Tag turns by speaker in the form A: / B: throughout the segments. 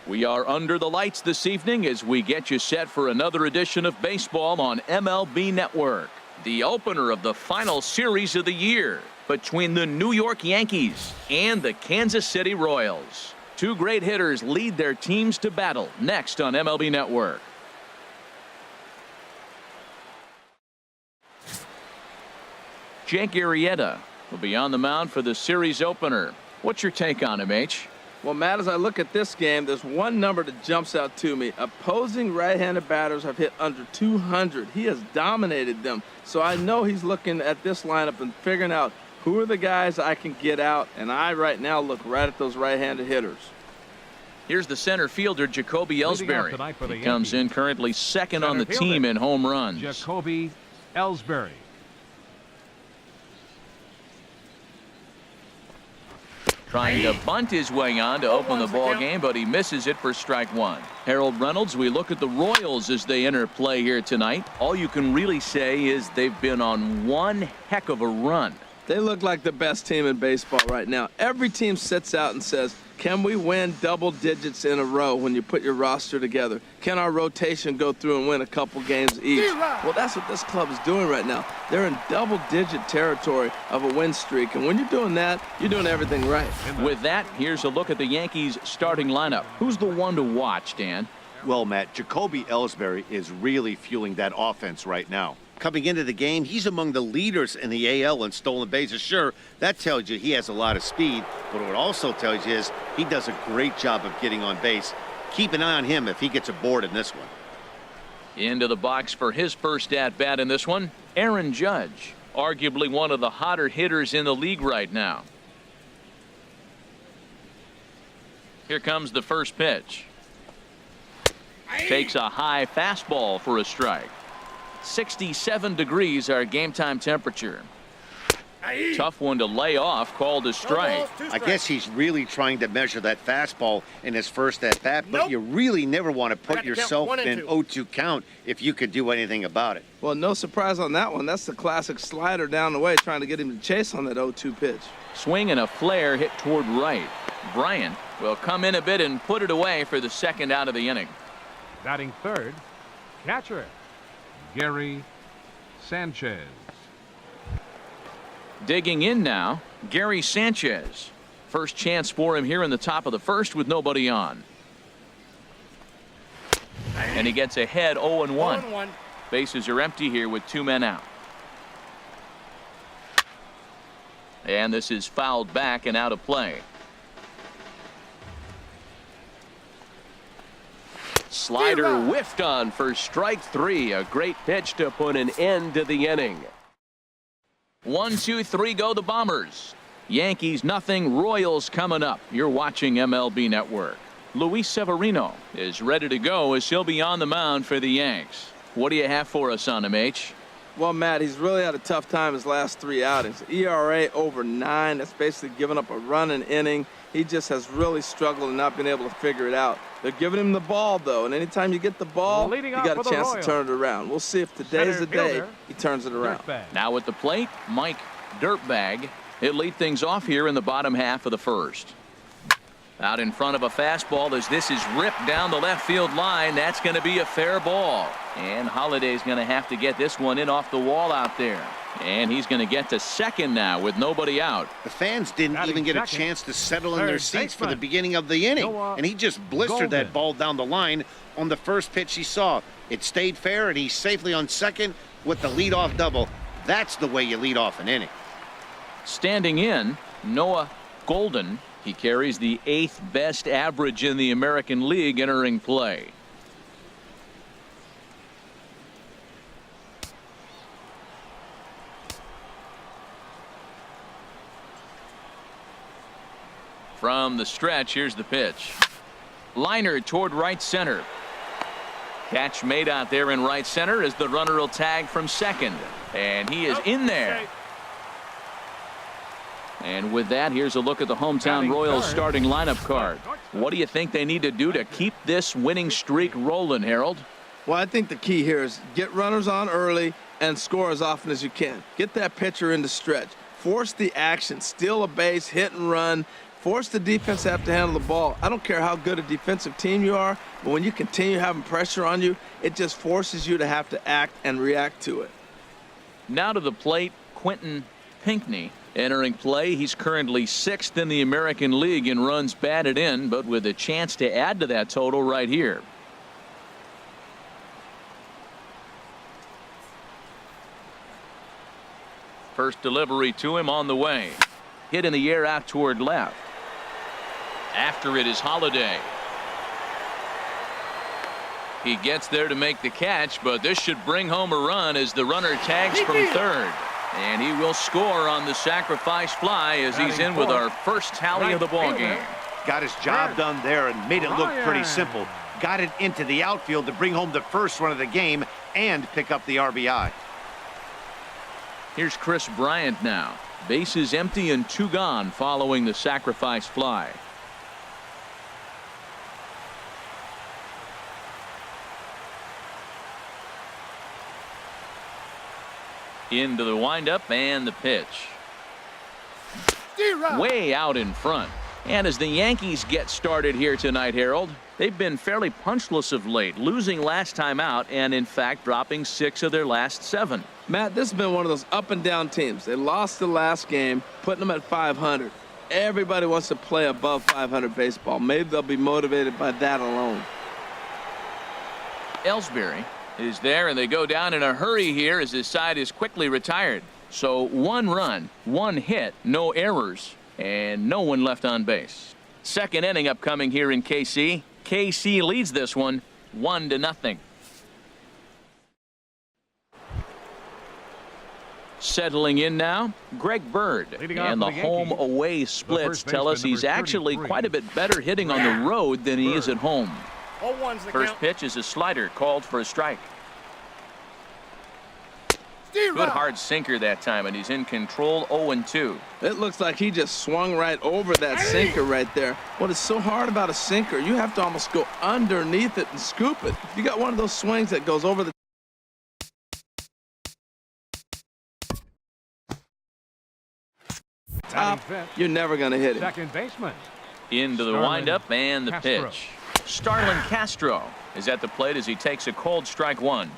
A: We are under the lights this evening as we get you set for another edition of baseball on MLB Network. The opener of the final series of the year between the New York Yankees and the Kansas City Royals. Two great hitters lead their teams to battle next on MLB Network. Jake Arrieta will be on the mound for the series opener. What's your take on him, H?
B: Well, Matt, as I look at this game, there's one number that jumps out to me. Opposing right-handed batters have hit under 200. He has dominated them. So I know he's looking at this lineup and figuring out who are the guys I can get out, and I right now look right at those right-handed hitters.
A: Here's the center fielder, Jacoby Ellsbury. He comes in currently second on the team in home runs.
C: Jacoby Ellsbury.
A: Trying to bunt his way on to open the ball game, but he misses it for strike one. Harold Reynolds, we look at the Royals as they enter play here tonight. All you can really say is they've been on one heck of a run.
B: They look like the best team in baseball right now. Every team sits out and says, can we win double digits in a row when you put your roster together? Can our rotation go through and win a couple games each? Well, that's what this club is doing right now. They're in double-digit territory of a win streak, and when you're doing that, you're doing everything right.
A: With that, here's a look at the Yankees' starting lineup. Who's the one to watch, Dan?
D: Well, Matt, Jacoby Ellsbury is really fueling that offense right now. Coming into the game, he's among the leaders in the AL in stolen bases. Sure, that tells you he has a lot of speed, but what it also tells you is he does a great job of getting on base. Keep an eye on him if he gets aboard in this one.
A: Into the box for his first at-bat in this one, Aaron Judge, arguably one of the hotter hitters in the league right now. Here comes the first pitch. Takes a high fastball for a strike. 67 degrees our game time temperature. Tough one to lay off, called a strike.
D: I guess he's really trying to measure that fastball in his first at bat, but you really never want to put yourself in an 0-2 count if you could do anything about it.
B: Well, no surprise on that one. That's the classic slider down the way, trying to get him to chase on that 0-2 pitch.
A: Swing and a flare hit toward right. Bryant will come in a bit and put it away for the second out of the inning.
C: Batting third, catcher Gary Sanchez.
A: Digging in now, Gary Sanchez. First chance for him here in the top of the first with nobody on. And he gets ahead 0-1. Bases are empty here with two men out. And this is fouled back and out of play. Slider whiffed on for strike three. A great pitch to put an end to the inning. 1, 2, 3 go the Bombers. Yankees nothing, Royals coming up. You're watching MLB Network. Luis Severino is ready to go as he'll be on the mound for the Yanks. What do you have for us on him, H?
B: Well, Matt, he's really had a tough time his last three outings. ERA over 9. That's basically giving up a run an inning. He just has really struggled and not been able to figure it out. They're giving him the ball, though, and anytime you get the ball, you got a chance to turn it around. We'll see if today's the day he turns it around.
A: Now at the plate, Mike Dirtbag. He'll lead things off here in the bottom half of the first. Out in front of a fastball as this is ripped down the left field line. That's going to be a fair ball. And Holliday's going to have to get this one in off the wall out there. And he's going to get to second now with nobody out.
D: The fans didn't even get a chance to settle in their seats for the beginning of the inning. And he just blistered that ball down the line on the first pitch he saw. It stayed fair, and he's safely on second with the leadoff double. That's the way you lead off an inning.
A: Standing in, Noah Golden. He carries the 8th best average in the American League entering play. From the stretch, here's the pitch. Liner toward right center. Catch made out there in right center as the runner will tag from second. And he is in there. And with that, here's a look at the hometown Royals starting lineup card. What do you think they need to do to keep this winning streak rolling, Harold?
B: Well, I think the key here is get runners on early and score as often as you can. Get that pitcher into stretch. Force the action, steal a base, hit and run, Force the defense to have to handle the ball. I don't care how good a defensive team you are, but when you continue having pressure on you, it just forces you to have to act and react to it.
A: Now to the plate, Quentin Pinkney entering play. He's currently 6th in the American League in runs batted in, but with a chance to add to that total right here. First delivery to him on the way. Hit in the air out toward left. After it is Holiday. He gets there to make the catch, but this should bring home a run as the runner tags from third. And he will score on the sacrifice fly as he's in with our first tally of the ball game.
D: Got his job done there and made it look pretty simple. Got it into the outfield to bring home the first run of the game and pick up the RBI.
A: Here's Chris Bryant now. Bases empty and 2 gone following the sacrifice fly. Into the windup and the pitch. Way out in front. And as the Yankees get started here tonight, Harold, they've been fairly punchless of late, losing last time out and in fact dropping 6 of their last 7.
B: Matt, this has been one of those up and down teams. They lost the last game, putting them at 500. Everybody wants to play above 500 baseball. Maybe they'll be motivated by that alone.
A: Ellsbury is there, and they go down in a hurry here as his side is quickly retired. So 1 run, 1 hit, no errors, and no one left on base. Second inning upcoming here in KC. KC leads this one 1-0. Settling in now, Greg Bird. And the home-away splits tell us he's actually quite a bit better hitting on the road than he is at home. First pitch is a slider called for a strike. Good hard sinker that time, and he's in control. 0-2.
B: It looks like he just swung right over that sinker right there. What is so hard about a sinker, you have to almost go underneath it and scoop it. If you got one of those swings that goes over the top, you're never going to hit it.
C: Second baseman.
A: Into the windup and the pitch. Starlin Castro is at the plate as he takes a cold strike 1.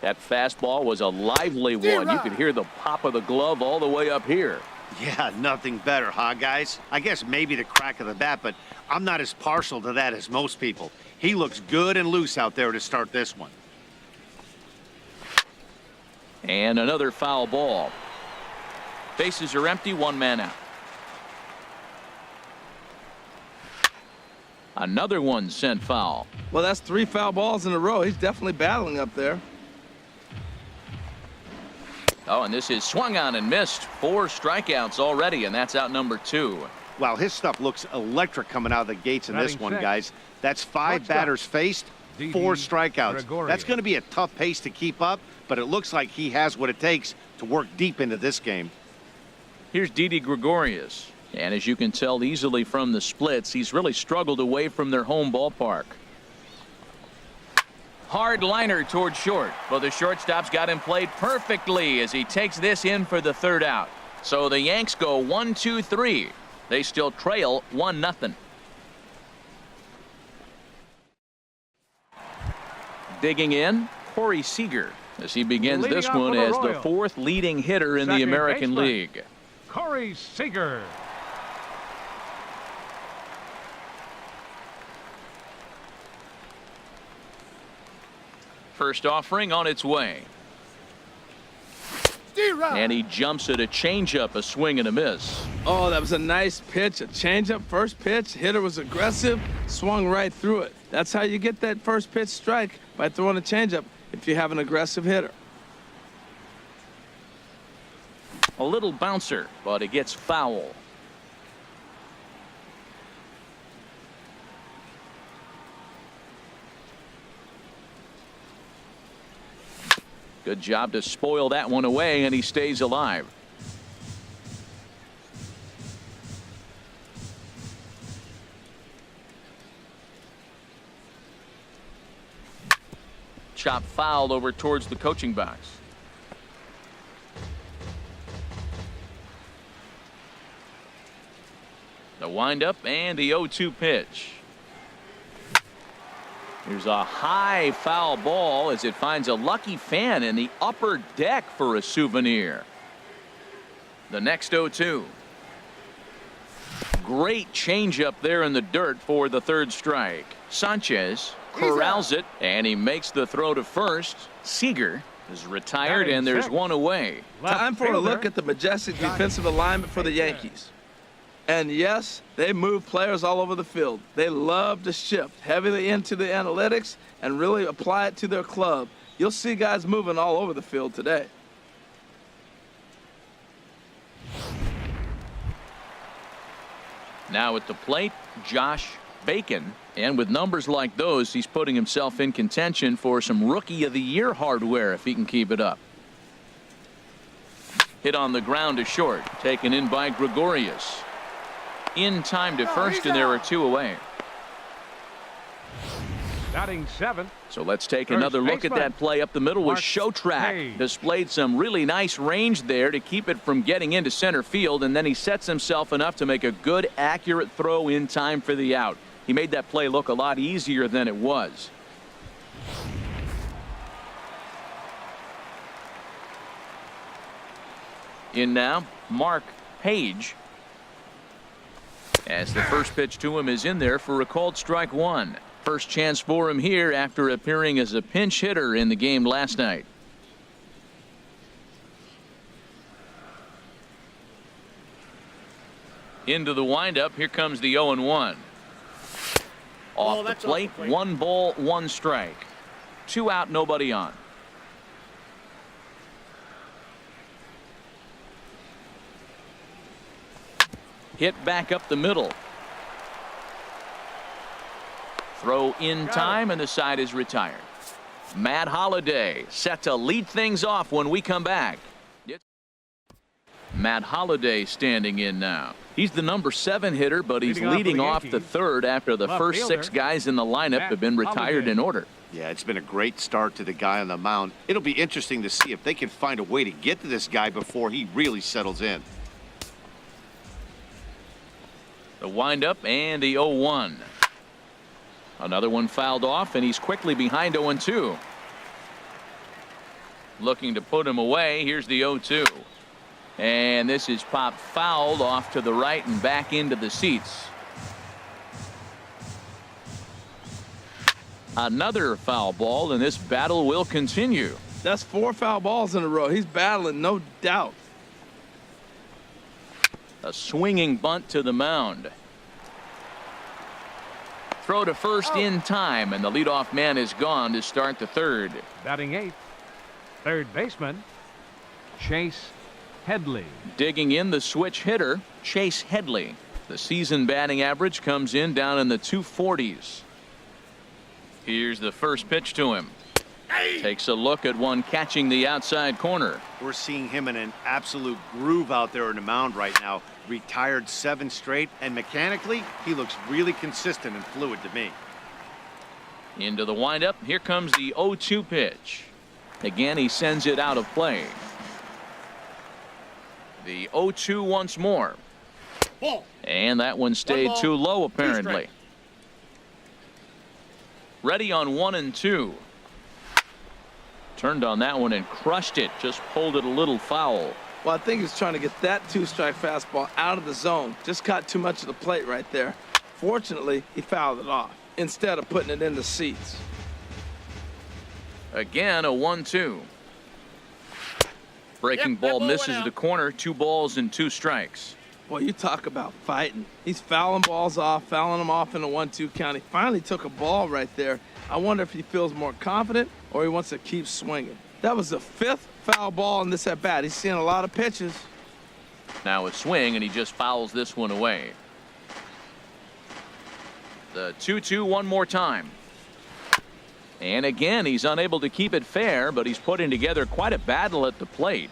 A: That fastball was a lively one. You could hear the pop of the glove all the way up here.
D: Yeah, nothing better, huh, guys? I guess maybe the crack of the bat, but I'm not as partial to that as most people. He looks good and loose out there to start this one.
A: And another foul ball. Bases are empty, 1 man out. Another one sent foul.
B: Well, that's 3 foul balls in a row. He's definitely battling up there.
A: Oh, and this is swung on and missed. 4 strikeouts already, and that's out number 2.
D: Wow, his stuff looks electric coming out of the gates in this one, guys. That's 5 batters faced, 4 strikeouts. That's going to be a tough pace to keep up, but it looks like he has what it takes to work deep into this game.
A: Here's Didi Gregorius. And as you can tell easily from the splits, he's really struggled away from their home ballpark. Hard liner toward short, but the shortstop's got him played perfectly as he takes this in for the 3rd out. So the Yanks go 1-2-3. They still trail 1-0. Digging in, Corey Seager as he begins this one as the 4th leading hitter in the American League.
C: Corey Seager.
A: First offering on its way. And he jumps at a changeup, a swing and a miss.
B: Oh, that was a nice pitch, a changeup, first pitch. Hitter was aggressive, swung right through it. That's how you get that first pitch strike, by throwing a changeup if you have an aggressive hitter.
A: A little bouncer, but it gets foul. Good job to spoil that one away, and he stays alive. Chop fouled over towards the coaching box. The windup and the 0-2 pitch. Here's a high foul ball as it finds a lucky fan in the upper deck for a souvenir. The next 0-2. Great changeup there in the dirt for the third strike. Sanchez corrals it, and he makes the throw to first. Seager is retired, and there's one away.
B: Time for a look at the majestic defensive alignment for the Yankees. And yes, they move players all over the field. They love to shift heavily into the analytics and really apply it to their club. You'll see guys moving all over the field today.
A: Now at the plate, Josh Bacon. And with numbers like those, he's putting himself in contention for some Rookie of the Year hardware if he can keep it up. Hit on the ground to short, taken in by Gregorius. In time to first, and there are two away.
C: Batting seventh.
A: So let's take another look at that play up the middle with Showtrack. Displayed some really nice range there to keep it from getting into center field, and then he sets himself enough to make a good, accurate throw in time for the out. He made that play look a lot easier than it was. In now, Mark Page. As the first pitch to him is in there for a called strike one. First chance for him here after appearing as a pinch hitter in the game last night. Into the windup. Here comes the 0-1. Off the plate, 1 ball, 1 strike. 2 out, nobody on. Hit back up the middle. Throw in time, and the side is retired. Matt Holliday set to lead things off when we come back. Matt Holliday standing in now. He's the number 7 hitter, but he's leading off the third after the first 6 guys in the lineup have been retired in order.
D: Yeah, it's been a great start to the guy on the mound. It'll be interesting to see if they can find a way to get to this guy before he really settles in.
A: The windup and the 0-1. Another one fouled off, and he's quickly behind 0-2. Looking to put him away. Here's the 0-2. And this is popped fouled off to the right and back into the seats. Another foul ball, and this battle will continue.
B: That's 4 foul balls in a row. He's battling, no doubt.
A: A swinging bunt to the mound. Throw to first in time, and the leadoff man is gone to start the third.
C: Batting 8th. Third baseman, Chase Headley.
A: Digging in the switch hitter, Chase Headley. The season batting average comes in down in the 240s. Here's the first pitch to him. Takes a look at one catching the outside corner.
D: We're seeing him in an absolute groove out there on the mound right now. Retired 7 straight, and mechanically, he looks really consistent and fluid to me.
A: Into the windup. Here comes the 0-2 pitch. Again, he sends it out of play. The 0-2 once more. And that one stayed too low, apparently. Ready on 1 and 2. Turned on that one and crushed it. Just pulled it a little foul.
B: Well, I think he's trying to get that 2-strike fastball out of the zone. Just caught too much of the plate right there. Fortunately, he fouled it off instead of putting it in the seats.
A: Again, a 1-2. Breaking ball misses the corner. 2 balls and 2 strikes.
B: Boy, you talk about fighting. He's fouling balls off, fouling them off in a 1-2 count. He finally took a ball right there. I wonder if he feels more confident or he wants to keep swinging. That was the 5th foul ball in this at bat. He's seeing a lot of pitches.
A: Now a swing, and he just fouls this one away. The 2-2 one more time. And again, he's unable to keep it fair, but he's putting together quite a battle at the plate.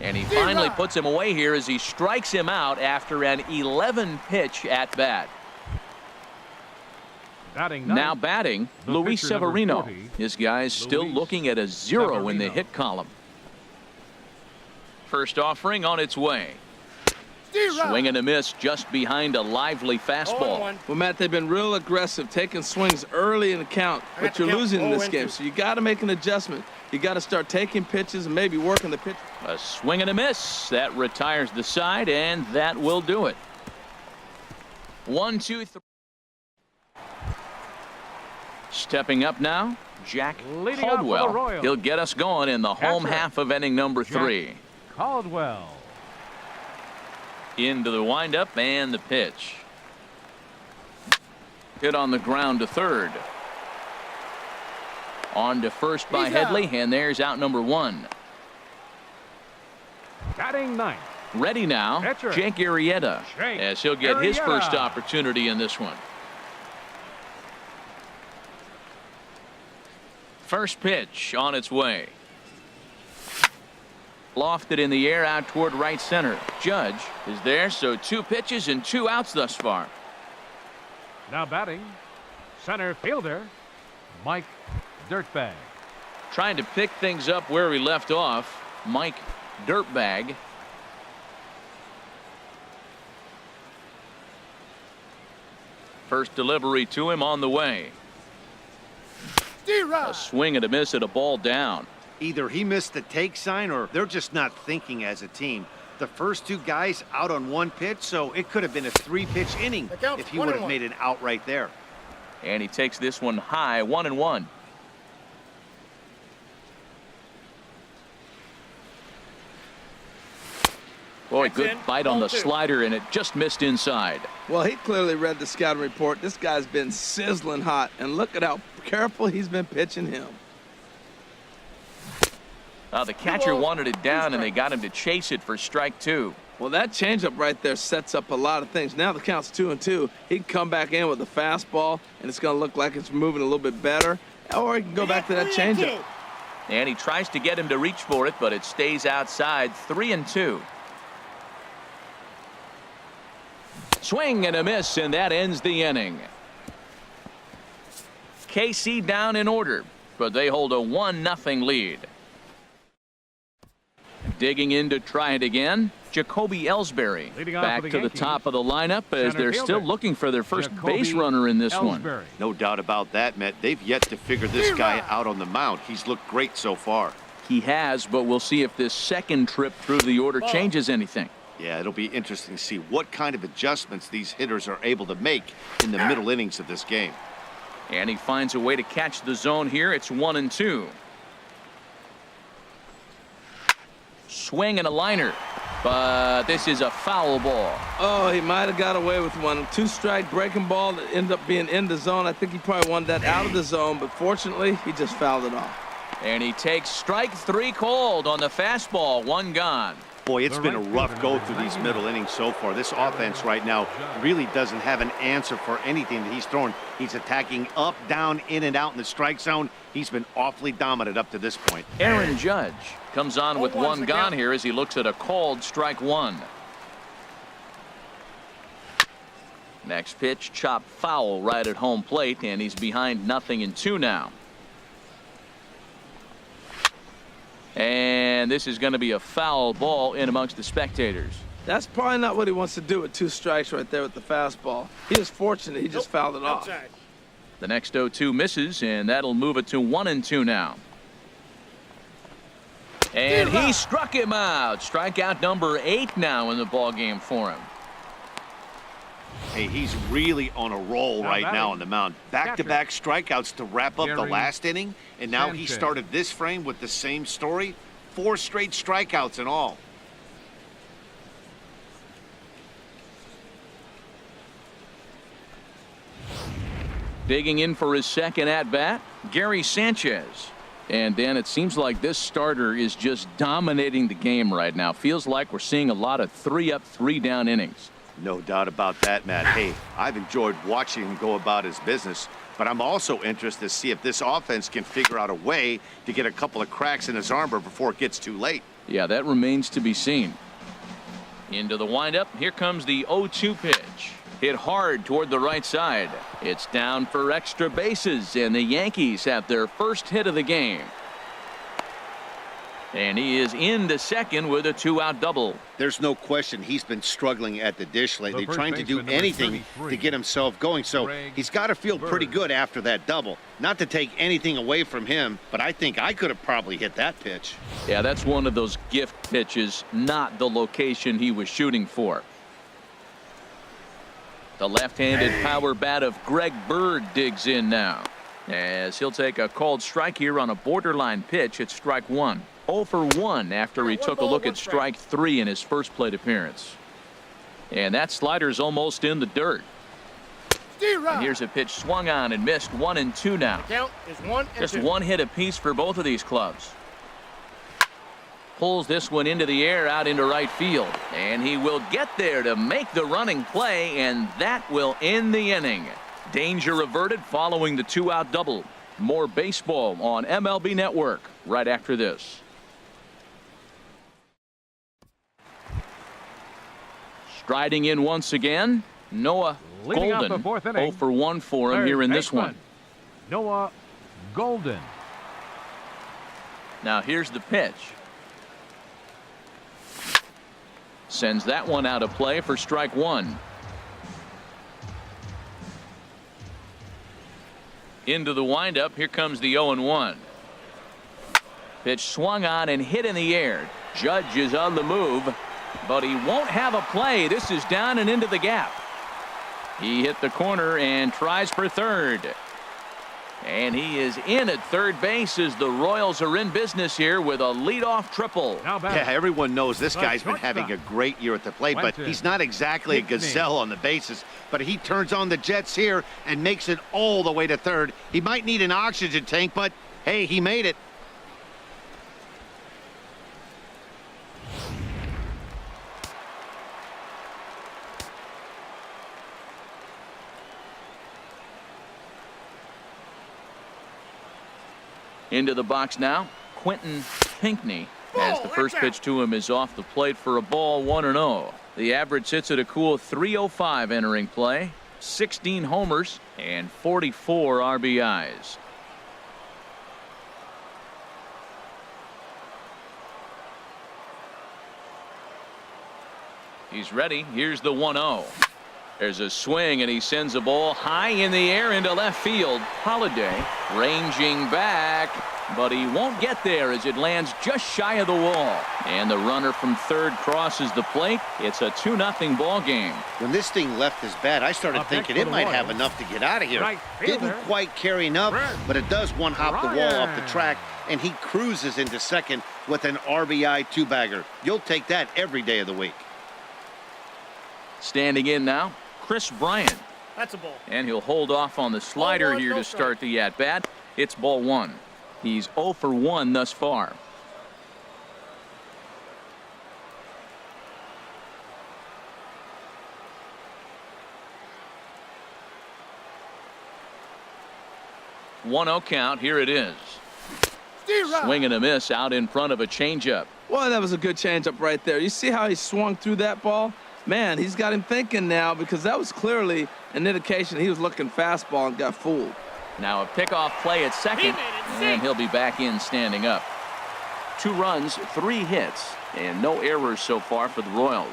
A: And he finally puts him away here as he strikes him out after an 11-pitch at bat. Now batting, Luis Severino. His guy's still looking at a 0 in the hit column. First offering on its way. Swing and a miss just behind a lively fastball.
B: Well, Matt, they've been real aggressive, taking swings early in the count, but you're losing in this game, so you got to make an adjustment. You got to start taking pitches and maybe working the pitch.
A: A swing and a miss. That retires the side, and that will do it. 1, 2, 3. Stepping up now, Jack
C: Leading off for the
A: Caldwell.
C: Royals.
A: He'll get us going in the home
C: Catcher,
A: half of inning number 3.
C: Jack Caldwell.
A: Into the windup and the pitch. Hit on the ground to third. On to first by Headley, and there's out number 1.
C: Batting ninth.
A: Ready now,
C: Catcher,
A: Jake Arrieta,
C: Jake
A: as he'll get his
C: Arrieta.
A: first opportunity in this one. First pitch on its way. Lofted in the air out toward right center. Judge is there, so 2 pitches and 2 outs thus far.
C: Now batting, center fielder, Mike Dirtbag.
A: Trying to pick things up where he left off, Mike Dirtbag. First delivery to him on the way. A swing and a miss at a ball down.
D: Either he missed the take sign or they're just not thinking as a team. The first 2 guys out on 1 pitch, so it could have been a 3-pitch inning if he would have made an out right there.
A: And he takes this one high, 1-1. Boy, good bite on the slider, and it just missed inside.
B: Well, he clearly read the scouting report. This guy's been sizzling hot, and look at how careful he's been pitching him.
A: The catcher wanted it down, and they got him to chase it for strike 2.
B: Well, that changeup right there sets up a lot of things. Now the count's 2-2. He can come back in with a fastball, and it's going to look like it's moving a little bit better. Or he can go back to that changeup.
A: And he tries to get him to reach for it, but it stays outside. 3-2. Swing and a miss, and that ends the inning. KC down in order, but they hold a 1-0 lead. Digging in to try it again, Jacoby Ellsbury back to the top of the lineup as they're still looking for their first base runner in this one.
D: No doubt about that, Matt. They've yet to figure this guy out on the mound. He's looked great so far.
A: He has, but we'll see if this second trip through the order changes anything.
D: Yeah, it'll be interesting to see what kind of adjustments these hitters are able to make in the middle innings of this game.
A: And he finds a way to catch the zone here. It's 1-2. Swing and a liner, but this is a foul ball.
B: Oh, he might have got away with one. 2-strike breaking ball that ended up being in the zone. I think he probably wanted that out of the zone, but fortunately, he just fouled it off.
A: And he takes strike 3 called on the fastball. 1 gone.
D: Boy, it's been a rough go through these middle innings so far. This offense right now really doesn't have an answer for anything that he's throwing. He's attacking up, down, in, and out in the strike zone. He's been awfully dominant up to this point.
A: Aaron Judge comes on with 1 gone here as he looks at a called strike 1. Next pitch, chopped foul right at home plate, and he's behind 0-2 now. And this is going to be a foul ball in amongst the spectators.
B: That's probably not what he wants to do with 2 strikes right there with the fastball. He is fortunate he just fouled it off.
A: The next 0-2 misses, and that'll move it to 1-2 now. And he struck him out. Strikeout number 8 now in the ballgame for him.
D: Hey, he's really on a roll right now on the mound. Back-to-back strikeouts to wrap up the last inning, and now he started this frame with the same story. 4 straight strikeouts in all.
A: Digging in for his second at-bat, Gary Sanchez. And Dan, it seems like this starter is just dominating the game right now. Feels like we're seeing a lot of 3-up, 3-down innings.
D: No doubt about that, Matt. Hey, I've enjoyed watching him go about his business, but I'm also interested to see if this offense can figure out a way to get a couple of cracks in his armor before it gets too late.
A: Yeah, that remains to be seen. Into the windup. Here comes the 0-2 pitch. Hit hard toward the right side. It's down for extra bases, and the Yankees have their first hit of the game. And he is into second with a 2-out double.
D: There's no question he's been struggling at the dish lately,
C: first
D: trying to do
C: baseman, number
D: anything
C: 33,
D: to get himself going. So
C: Greg
D: he's got to feel pretty
C: Bird.
D: good after that double. Not to take anything away from him, but I think I could have probably hit that pitch.
A: Yeah, that's one of those gift pitches, not the location he was shooting for. The left-handed power bat of Greg Bird digs in now, as he'll take a called strike here on a borderline pitch at strike one. 0 for 1 after he took a look at strike 3 in his first plate appearance. And that slider's almost in the dirt. And here's a pitch swung on and missed. 1 and 2 now.
E: Count is 1 and 2.
A: Just one hit apiece for both of these clubs. Pulls this one into the air out into right field. And he will get there to make the running play, and that will end the inning. Danger averted following the 2-out double. More baseball on MLB Network right after this. Striding in once again, Noah
C: Leading off
A: Golden.
C: the fourth
A: 0
C: inning,
A: for 1 for him
C: third
A: here in this
C: baseman,
A: one.
C: Noah Golden.
A: Now here's the pitch. Sends that one out of play for strike 1. Into the windup. Here comes the 0-1. Pitch swung on and hit in the air. Judge is on the move, but he won't have a play. This is down and into the gap. He hit the corner and tries for third. And he is in at third base as the Royals are in business here with a leadoff triple.
C: Now
D: Yeah, everyone knows this
C: The
D: guy's been
C: shortstop.
D: having a great year at the plate, but
C: Went
D: he's
C: in.
D: not exactly a gazelle on the bases. But he turns on the Jets here and makes it all the way to third. He might need an oxygen tank, but hey, he made it.
A: Into the box now, Quentin Pinkney, as the first pitch to him is off the plate for a ball. 1-0. The average sits at a cool 305 entering play, 16 homers and 44 RBIs. He's ready. Here's the 1-0. There's a swing, and he sends a ball high in the air into left field. Holiday ranging back, but he won't get there as it lands just shy of the wall. And the runner from third crosses the plate. It's a 2-0 ball game.
D: When this thing left his bat, I started
C: Up next
D: thinking
C: for
D: it
C: the
D: might have
C: Royals.
D: enough to get out of here.
C: Right
D: Didn't
C: fielder,
D: quite carry enough,
C: Brett
D: but it does one hop the wall off the
C: Ryan.
D: track, and he cruises into second with an RBI two-bagger. You'll take that every day of the week.
A: Standing in now, Chris Bryant.
E: That's a ball.
A: And he'll hold off on the slider
E: 0-1,
A: here
E: no
A: to
E: strike.
A: start the at-bat. It's ball 1. He's 0 for 1 thus far. One-0 count. Here it is. Swing and a miss out in front of a changeup.
B: Well, that was a good changeup right there. You see how he swung through that ball? Man, he's got him thinking now, because that was clearly an indication he was looking fastball and got fooled.
A: Now a pickoff play at second,
E: He made it
A: and
E: six.
A: he'll be back in standing up. 2 runs, 3 hits, and no errors so far for the Royals.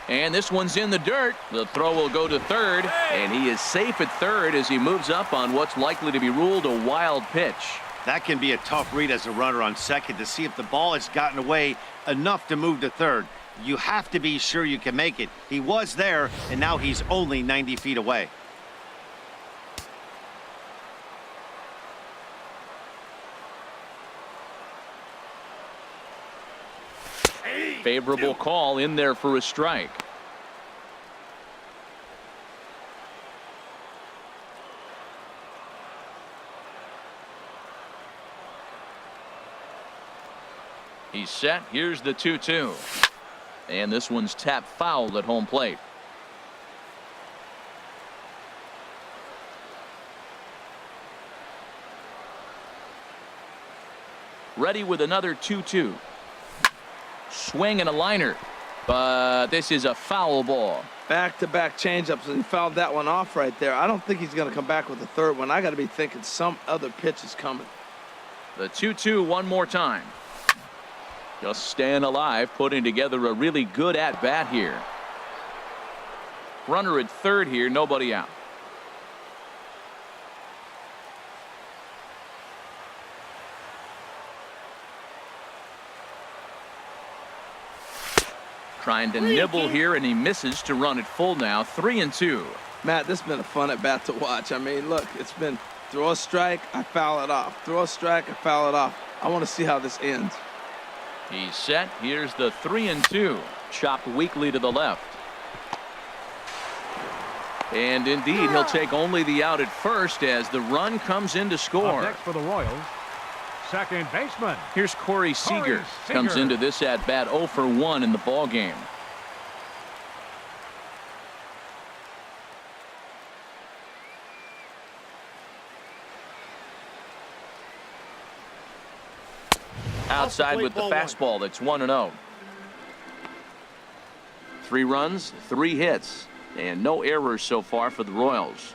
A: And this one's in the dirt. The throw will go to third, and he is safe at third as he moves up on what's likely to be ruled a wild pitch.
D: That can be a tough read as a runner on second to see if the ball has gotten away enough to move to third. You have to be sure you can make it. He was there, and now he's only 90 feet away.
A: Favorable call in there for a strike. He's set. Here's the 2-2. And this one's tapped foul at home plate. Ready with another 2-2. Swing and a liner. But this is a foul ball.
B: Back-to-back changeups, and he fouled that one off right there. I don't think he's going to come back with the third one. I got to be thinking some other pitch is coming.
A: The 2-2 one more time. Just staying alive, putting together a really good at-bat here. Runner at third here, nobody out. Trying to nibble here, and he misses to run it full now. 3-2.
B: Matt, this has been a fun at-bat to watch. I mean, look, it's been throw a strike, I foul it off. Throw a strike, I foul it off. I want to see how this ends.
A: He's set. Here's the 3-2. Chopped weakly to the left. And indeed, he'll take only the out at first as the run comes in to score.
C: Up next for the Royals, second baseman.
A: Here's Corey Seager. Comes into this at bat 0 for 1 in the ball game. Outside with the fastball. That's 1-0. 3 runs, 3 hits, and no errors so far for the Royals.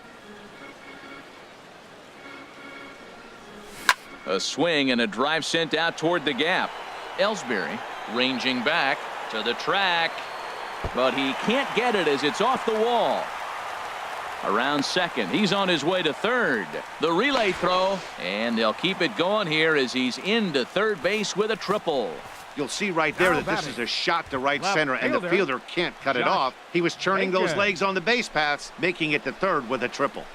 A: A swing and a drive sent out toward the gap. Ellsbury ranging back to the track, but he can't get it as it's off the wall. Around second, he's on his way to third. The relay throw, and they'll keep it going here as he's into third base with a triple.
D: You'll see right there that this is a shot to right center, and the fielder can't cut it off. He was turning those legs on the base paths, making it to third with a triple.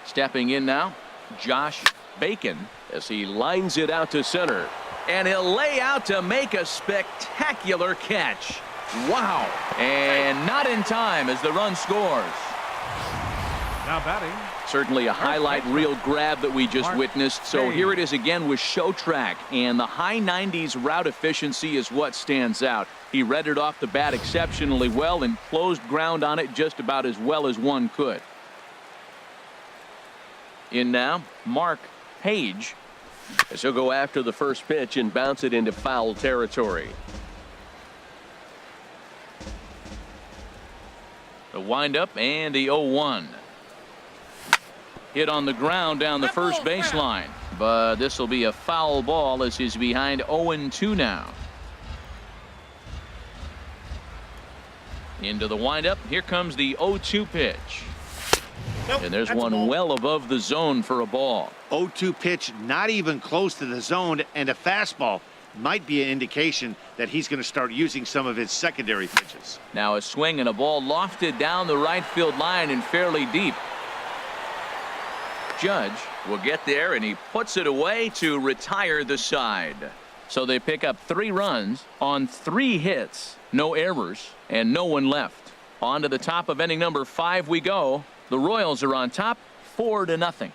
A: Stepping in now, Josh Bacon, as he lines it out to center. And he'll lay out to make a spectacular catch. Wow. And not in time as the run scores.
C: Now batting.
A: Certainly a highlight reel grab that we just witnessed. So here it is again with show track. And the high 90s route efficiency is what stands out. He read it off the bat exceptionally well and closed ground on it just about as well as one could. In now, Mark Page, as he'll go after the first pitch and bounce it into foul territory. The windup and the 0-1. Hit on the ground down the first baseline, but this will be a foul ball as he's behind 0-2 now. Into the windup. Here comes the 0-2 pitch. And there's one well above the zone for a ball.
D: 0-2 pitch, not even close to the zone, and a fastball might be an indication that he's going to start using some of his secondary pitches.
A: Now a swing and a ball lofted down the right field line and fairly deep. Judge will get there, and he puts it away to retire the side. So they pick up 3 runs on 3 hits, no errors, and no one left. On to the top of inning number 5 we go. The Royals are on top, 4-0.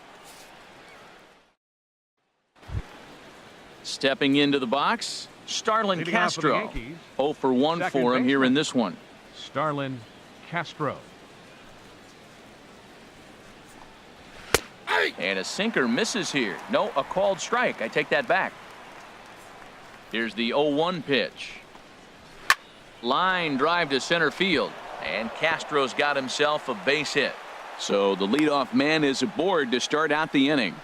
A: Stepping into the box, Starlin Castro. 0 for 1 for him here in this one.
C: Starlin Castro.
A: And a sinker misses here. No, a called strike. I take that back. Here's the 0-1 pitch. Line drive to center field. And Castro's got himself a base hit. So the leadoff man is aboard to start out the inning.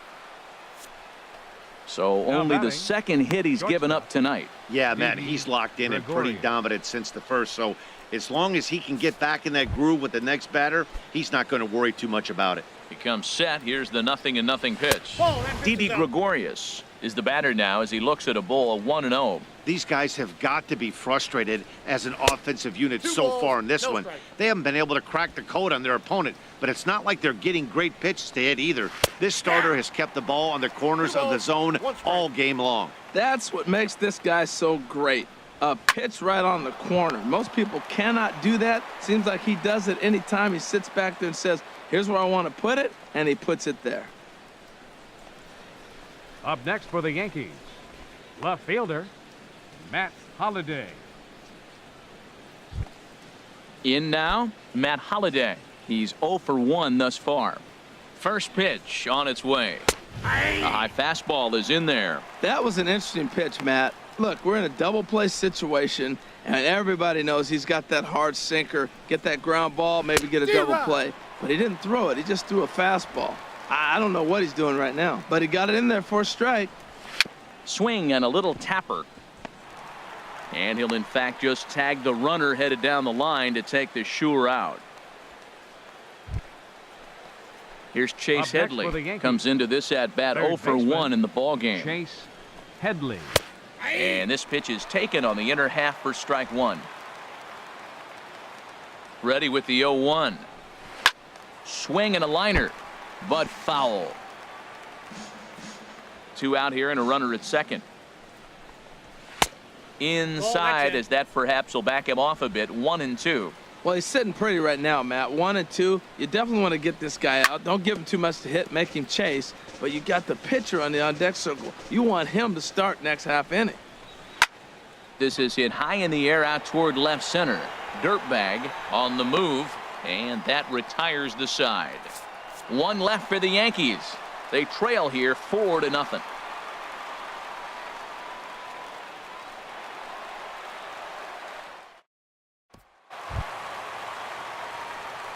A: So only the second hit he's given up tonight.
D: Yeah, man, he's locked in and pretty dominant since the first. So as long as he can get back in that groove with the next batter, he's not going to worry too much about it.
A: He comes set. Here's the 0-0 pitch. Didi Gregorius is the batter now as he looks at a ball, 1-0.
D: These guys have got to be frustrated as an offensive unit so far in this one. They haven't been able to crack the code on their opponent, but it's not like they're getting great pitches to hit either. This starter has kept the ball on the corners of the zone all game long.
B: That's what makes this guy so great. A pitch right on the corner. Most people cannot do that. Seems like he does it anytime he sits back there and says, here's where I want to put it, and he puts it there.
C: Up next for the Yankees, left fielder Matt Holliday.
A: In now, Matt Holliday. He's 0 for 1 thus far. First pitch on its way. A high fastball is in there.
B: That was an interesting pitch, Matt. Look, we're in a double play situation, and everybody knows he's got that hard sinker. Get that ground ball, maybe get a double play. But he didn't throw it. He just threw a fastball. I don't know what he's doing right now, but he got it in there for a strike.
A: Swing and a little tapper. And he'll in fact just tag the runner headed down the line to take the sure out. Here's Chase Headley. Comes into this at bat 0 for 1 in the ball game.
C: Chase Headley.
A: And this pitch is taken on the inner half for strike 1. Ready with the 0-1. Swing and a liner, but foul. 2 out here and a runner at second. Inside, as that perhaps will back him off a bit. 1-2.
B: Well, he's sitting pretty right now, Matt. 1-2. You definitely want to get this guy out. Don't give him too much to hit, make him chase. But you got the pitcher on the on-deck circle. You want him to start next half inning.
A: This is hit high in the air out toward left center. Dirtbag on the move, and that retires the side. 1 left for the Yankees. They trail here 4-0.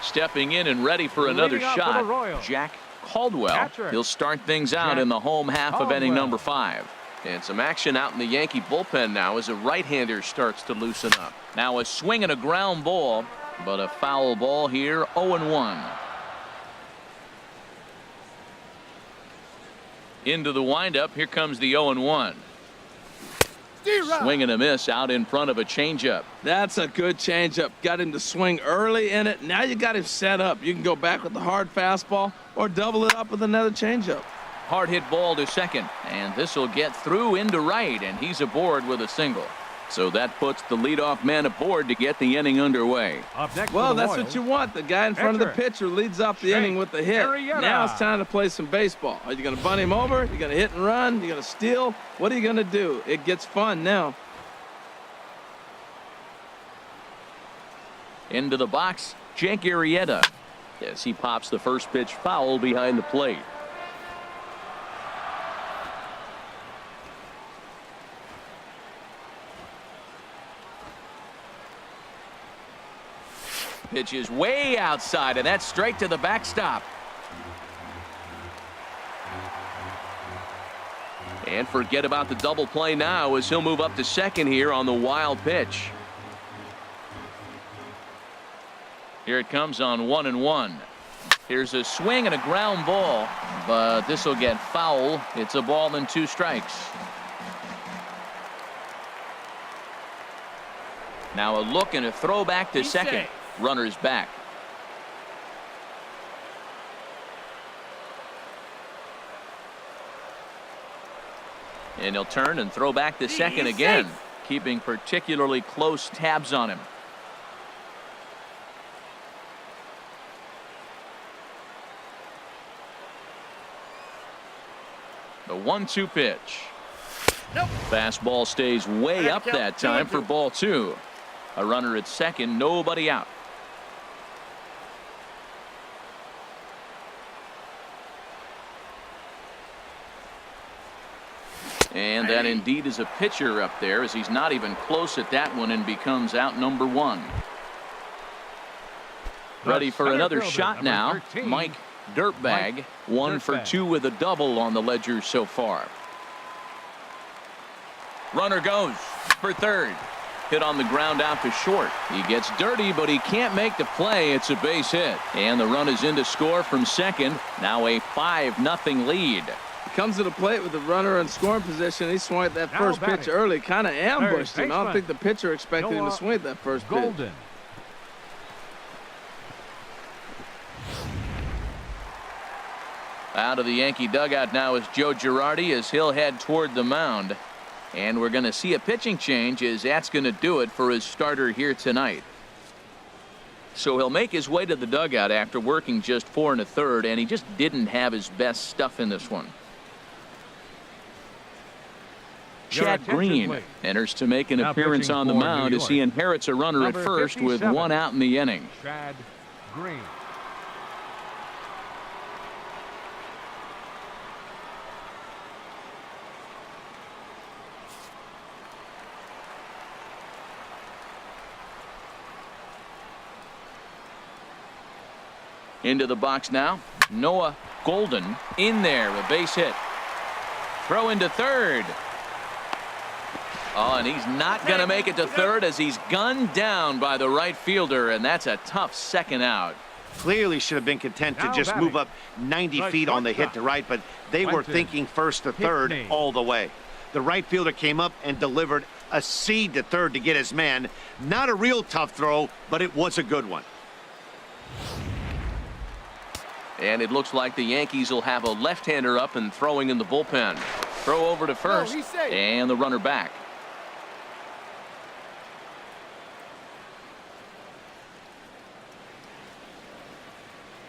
A: Stepping in and ready for another shot, Jack Caldwell.
C: Catcher.
A: He'll start things out in the home half of inning number 5. And some action out in the Yankee bullpen now as a right-hander starts to loosen up. Now a swing and a ground ball, but a foul ball here, 0-1. Into the windup, here comes the 0-1. Swing and a miss out in front of a changeup.
B: That's a good changeup. Got him to swing early in it. Now you got him set up. You can go back with the hard fastball or double it up with another changeup.
A: Hard hit ball to second, and this will get through into right, and he's aboard with a single. So that puts the leadoff man aboard to get the inning underway.
C: Up next
B: Well,
C: for the
B: that's
C: Royals,
B: what you want. The guy in front of the pitcher leads off the inning with the hit. Now it's time to play some baseball. Are you going to bunt him over? You're going to hit and run? You're going to steal? What are you going to do? It gets fun now.
A: Into the box, Jake Arrieta, as he pops the first pitch foul behind the plate. Pitch is way outside, and that's straight to the backstop. And forget about the double play now as he'll move up to second here on the wild pitch. Here it comes on 1-1. Here's a swing and a ground ball, but this will get foul. It's a ball and 2 strikes. Now a look and a throw back to second. Runners back. And he'll turn and throw back to second again, keeping particularly close tabs on him. The 1-2 pitch. Fastball stays way up that time for ball 2. A runner at second, nobody out. And that indeed is a pitcher up there, as he's not even close at that one and becomes out number 1. Ready for another shot now.
C: 13,
A: Mike Dirtbag, 1 for 2 with a double on the ledger so far. Runner goes for third. Hit on the ground out to short. He gets dirty, but he can't make the play. It's a base hit. And the run is in to score from second. Now a 5-0 lead.
B: He comes to the plate with the runner in scoring position. He swung at that first pitch early, kind of ambushed him. I don't think the pitcher expected him to swing at that first pitch.
A: Out of the Yankee dugout now is Joe Girardi as he'll head toward the mound. And we're going to see a pitching change as that's going to do it for his starter here tonight. So he'll make his way to the dugout after working just 4 1/3, and he just didn't have his best stuff in this one. Chad
C: attention,
A: Green
C: please.
A: enters to make an
C: Now
A: appearance
C: pitching
A: on the
C: for New
A: mound as he
C: York.
A: inherits a runner at
C: Number
A: first with
C: 57.
A: 1 out in the inning.
C: Chad Green.
A: Into the box now. Noah Golden in there, a base hit. Throw into third. Oh, and he's not going to make it to third as he's gunned down by the right fielder, and that's a tough second out.
D: Clearly should have been content to
C: Now
D: just
C: batting.
D: move up 90
C: Right
D: feet on the hit
C: shortstop.
D: to right, but they were
C: Quentin
D: thinking first to third
C: Hickney.
D: all the way. The right fielder came up and delivered a seed to third to get his man. Not a real tough throw, but it was a good one.
A: And it looks like the Yankees will have a left-hander up and throwing in the bullpen. Throw over to first,
E: he's safe.
A: and the runner back.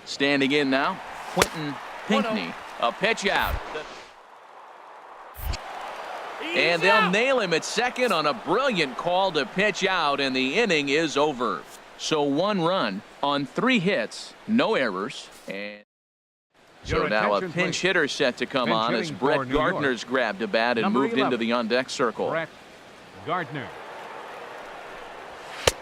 A: Standing in now, Quentin Hickney. A pitch out. And they'll nail him at second on a brilliant call to pitch out, and the inning is over. So 1 run on 3 hits, no errors, and so
C: Your
A: now a
C: attention,
A: pinch
C: please.
A: hitter set to come
C: Pinch
A: on as
C: hitting for
A: Brett
C: New York.
A: Gardner's grabbed a bat and
C: Number
A: moved into
C: 11.
A: the on-deck circle.
C: Brett Gardner.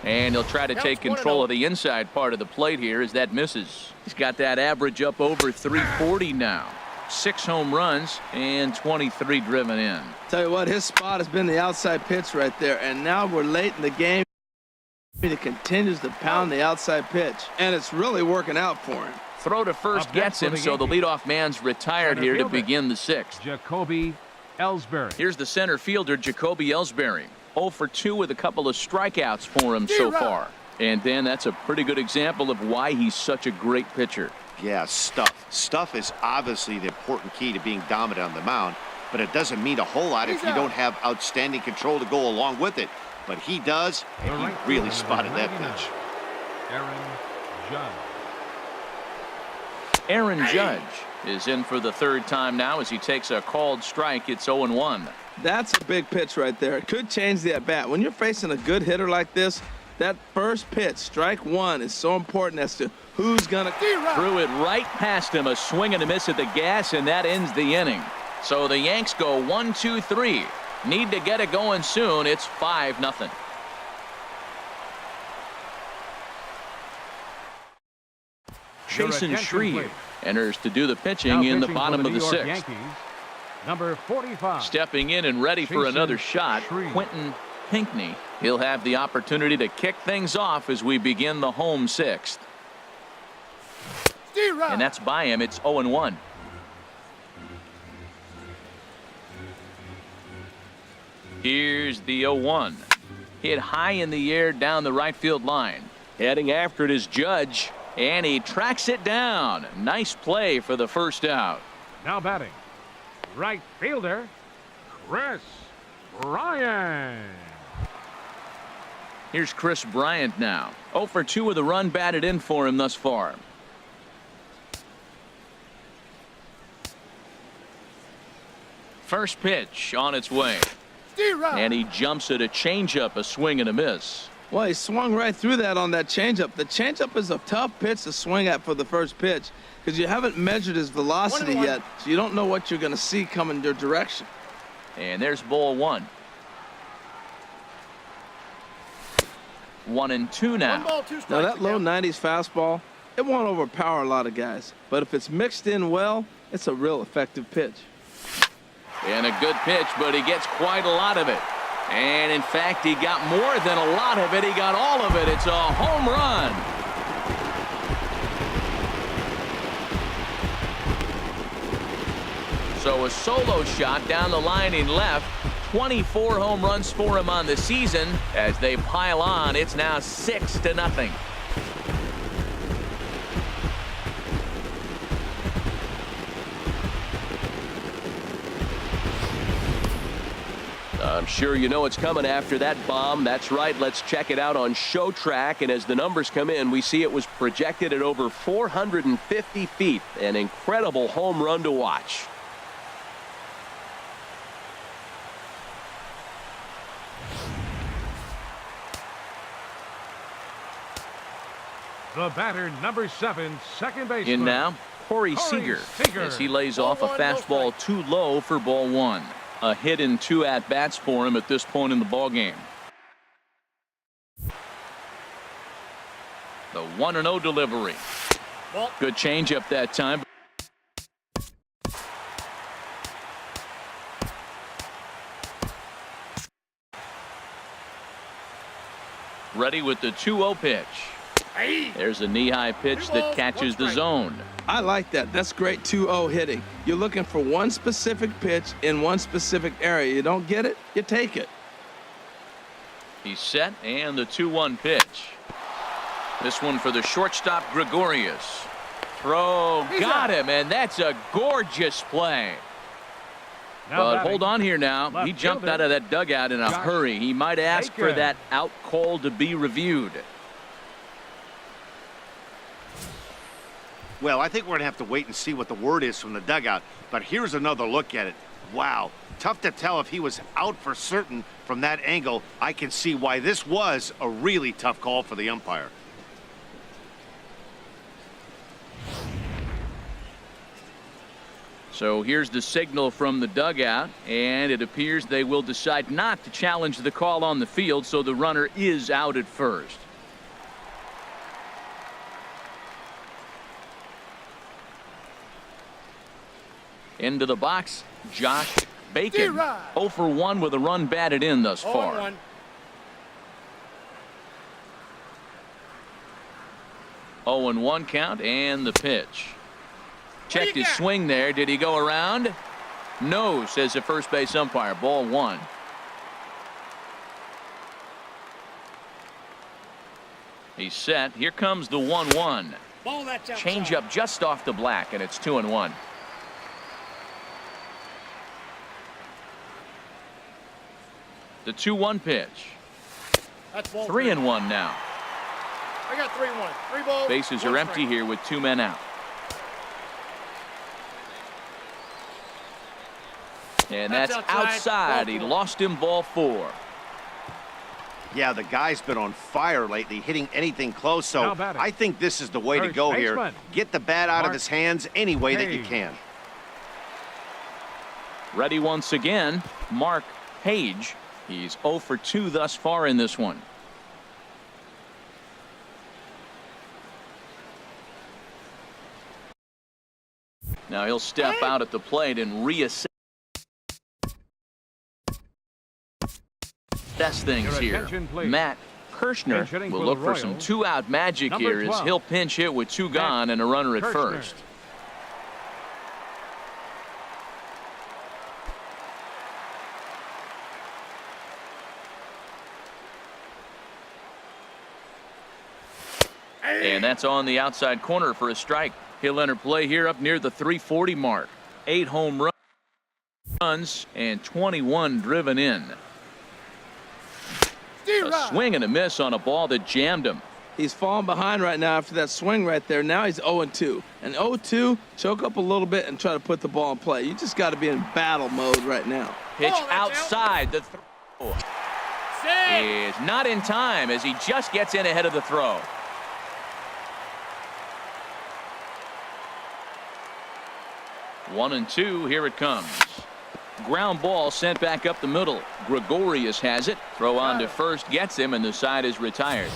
A: And he'll try to take control of the inside part of the plate here as that misses. He's got that average up over 340 now. 6 home runs and 23 driven in.
B: Tell you what, his spot has been the outside pitch right there, and now we're late in the game. He continues to pound the outside pitch, and it's really working out for him.
A: Throw to first
C: Up
A: gets
C: next for
A: him,
C: the
A: so the
C: Yankees.
A: leadoff man's retired
C: Center
A: here to
C: fielder.
A: begin the 6th.
C: Jacoby Ellsbury.
A: Here's the center fielder, Jacoby Ellsbury. 0 for 2 with a couple of strikeouts for him so far. And then that's a pretty good example of why he's such a great pitcher.
D: Yeah, stuff. Stuff is obviously the important key to being dominant on the mound, but it doesn't mean a whole lot if you don't have outstanding control to go along with it. But he does, and
C: The right
D: he really
C: fielder,
D: spotted that
C: 99.
D: pitch.
C: Aaron Judge.
A: Aaron Judge is in for the 3rd time now as he takes a called strike. It's 0-1.
B: That's a big pitch right there. It could change the at-bat. When you're facing a good hitter like this, that first pitch, strike 1, is so important as to who's going to...
A: Threw it right past him, a swing and a miss at the gas, and that ends the inning. So the Yanks go 1-2-3. Need to get it going soon. It's 5-0. Jason
C: attention,
A: Shreve
C: please.
A: enters to do the pitching
C: Now
A: in the
C: pitching for
A: bottom of the
C: New York
A: 6th.
C: Yankees, number 45.
A: Stepping in and ready for
C: Jason
A: another shot,
C: Shreve.
A: Quentin Hickney. He'll have the opportunity to kick things off as we begin the home 6th. And that's by him. It's 0-1. Here's the 0-1. Hit high in the air down the right field line. Heading after it is Judge, and he tracks it down. Nice play for the first out.
C: Now batting, right fielder, Chris Bryant.
A: Here's Chris Bryant now. 0 for 2 with a run batted in for him thus far. First pitch on its way. And he jumps at a changeup, a swing and a miss.
B: Well, he swung right through that on that changeup. The changeup is a tough pitch to swing at for the first pitch because you haven't measured his velocity yet, so you don't know what you're going to see coming your direction.
A: And there's ball 1. 1-2 now.
B: Now, that low 90s fastball, it won't overpower a lot of guys, but if it's mixed in well, it's a real effective pitch.
A: And a good pitch, but he gets quite a lot of it. And in fact, he got more than a lot of it. He got all of it. It's a home run. So a solo shot down the line in left. 24 home runs for him on the season. As they pile on, it's now 6-0. I'm sure you know it's coming after that bomb. That's right. Let's check it out on Show Track. And as the numbers come in, we see it was projected at over 450 feet. An incredible home run to watch.
C: The batter, number 7, second baseman.
A: In now, Corey Seager, as he lays off a fastball too low for ball 1. A hit in 2 at-bats for him at this point in the ballgame. The 1-0 delivery. Good changeup that time. Ready with the 2-0 pitch. There's a knee-high pitch that catches the zone.
B: I like that. That's great 2-0 hitting. You're looking for one specific pitch in one specific area. You don't get it, you take it.
A: He's set, and the 2-1 pitch. This one for the shortstop, Gregorius. Throw, got him, and that's a gorgeous play. But hold on here now. He jumped out of that dugout in a hurry. He might ask for that out call to be reviewed.
D: Well, I think we're going to have to wait and see what the word is from the dugout. But here's another look at it. Wow. Tough to tell if he was out for certain from that angle. I can see why this was a really tough call for the umpire.
A: So here's the signal from the dugout, and it appears they will decide not to challenge the call on the field, so the runner is out at first. Into the box, Josh Bacon. 0 for 1 with a run batted in thus far. 0-1 count, and the pitch. Checked his swing there. Did he go around? No, says the first base umpire. Ball 1. He's set. Here comes the 1-1. Change up just off the black, and it's 2-1. The 2-1 pitch. 3-1 now.
E: I got 3-1. 3 balls.
A: Bases are empty here with 2 men out. And that's outside. He lost him, ball 4.
D: Yeah, the guy's been on fire lately, hitting anything close. So I think this is the way to go here. Get the bat out of his hands any way that you can.
A: Ready once again, Mark Page. He's 0 for 2 thus far in this one. Now he'll step out at the plate and reassess things here. Matt Kirshner will look for some 2-out magic here as he'll pinch hit with 2 gone and a runner at first. And that's on the outside corner for a strike. He'll enter play here up near the 340 mark. 8 home runs and 21 driven in. A swing and a miss on a ball that jammed him.
B: He's falling behind right now after that swing right there. Now he's 0-2. And 0-2, choke up a little bit and try to put the ball in play. You just got to be in battle mode right now.
A: Pitch outside. The throw is not in time as he just gets in ahead of the throw. One and 2. Here it comes. Ground ball sent back up the middle. Gregorius has it. Throw on to first gets him, and the side is retired.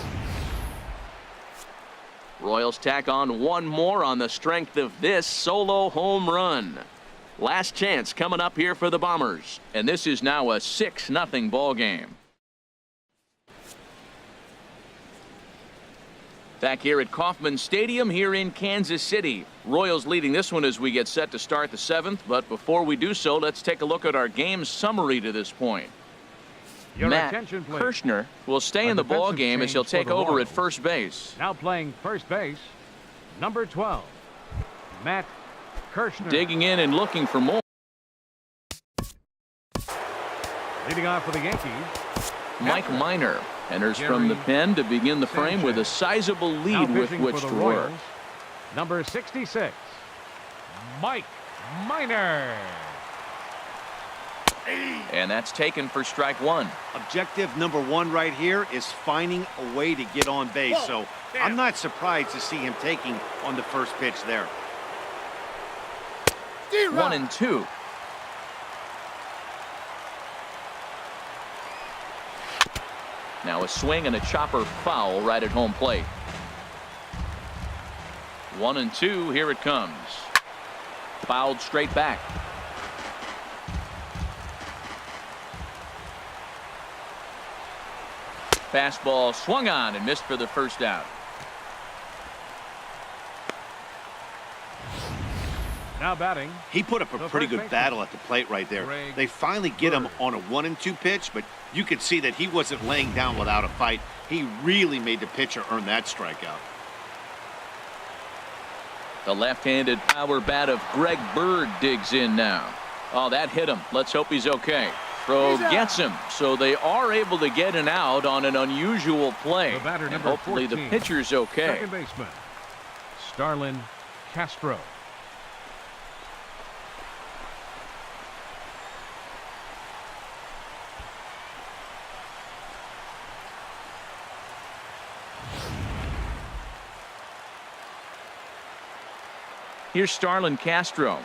A: Royals tack on one more on the strength of this solo home run. Last chance coming up here for the Bombers, and this is now a 6-0 ball game. Back here at Kauffman Stadium here in Kansas City. Royals leading this one as we get set to start the 7th. But before we do so, let's take a look at our game summary to this point. Matt Kirshner will stay in the ball game as he'll take over at first base.
C: Now playing first base, number 12, Matt Kirshner.
A: Digging in and looking for more.
C: Leading off for the Yankees,
A: Mike Minor enters from the pen to begin the frame with a sizable lead with which to work.
C: Number 66, Mike Minor.
A: And that's taken for strike one.
D: Objective number one right here is finding a way to get on base. So I'm not surprised to see him taking on the first pitch there.
A: 1-2. Now a swing and a chopper foul right at home plate. 1-2. Here it comes. Fouled straight back. Fastball swung on and missed for the first out.
C: Now batting.
D: He put up a pretty good battle at the plate right there. They finally get him on a 1-2 pitch, but you could see that he wasn't laying down without a fight. He really made the pitcher earn that strikeout.
A: The left-handed power bat of Greg Bird digs in now. Oh, that hit him. Let's hope he's okay. Throw gets him, so they are able to get an out on an unusual play. And hopefully 14, the pitcher's okay.
C: Second baseman, Starlin Castro.
A: Here's Starlin Castro.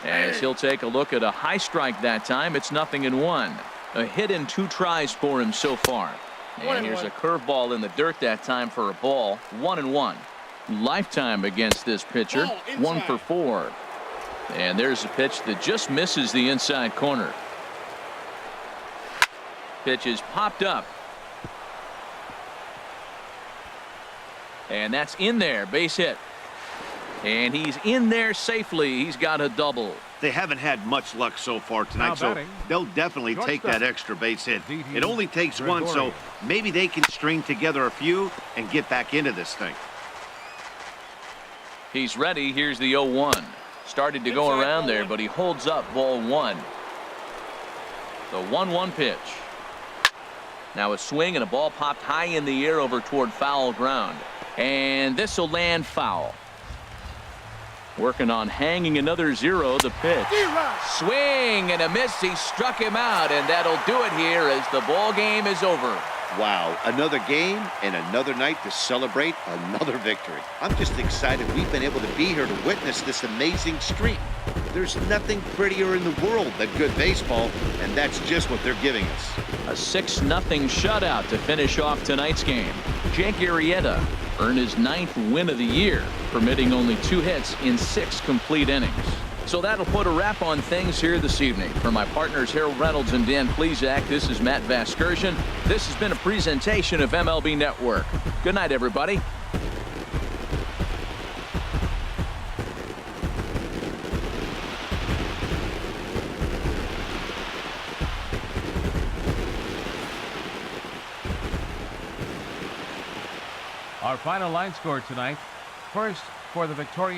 A: As he'll take a look at a high strike that time. It's 0-1. A hit in 2 tries for him so far. And here's a curveball in the dirt that time for a ball. 1-1. Lifetime against this pitcher. 1 for 4. And there's a pitch that just misses the inside corner. Pitch is popped up. And that's in there. Base hit. And he's in there safely. He's got a double.
D: They haven't had much luck so far tonight, so they'll definitely take that extra base hit. It only takes one, so maybe they can string together a few and get back into this thing.
A: He's ready. Here's the 0-1. Started to go around there, but he holds up ball 1. The 1-1 pitch. Now a swing and a ball popped high in the air over toward foul ground. And this will land foul. Working on hanging another 0. The pitch. Swing and a miss. He struck him out, and that'll do it here as the ball game is over.
D: Wow, another game and another night to celebrate another victory. I'm just excited we've been able to be here to witness this amazing streak. There's nothing prettier in the world than good baseball, and that's just what they're giving us.
A: A 6-0 shutout to finish off tonight's game. Jake Arrieta earned his 9th win of the year, permitting only 2 hits in 6 complete innings. So that'll put a wrap on things here this evening. For my partners Harold Reynolds and Dan Plesac, this is Matt Vasgersian. This has been a presentation of MLB Network. Good night, everybody.
C: Our final line score tonight. First, for the Victoria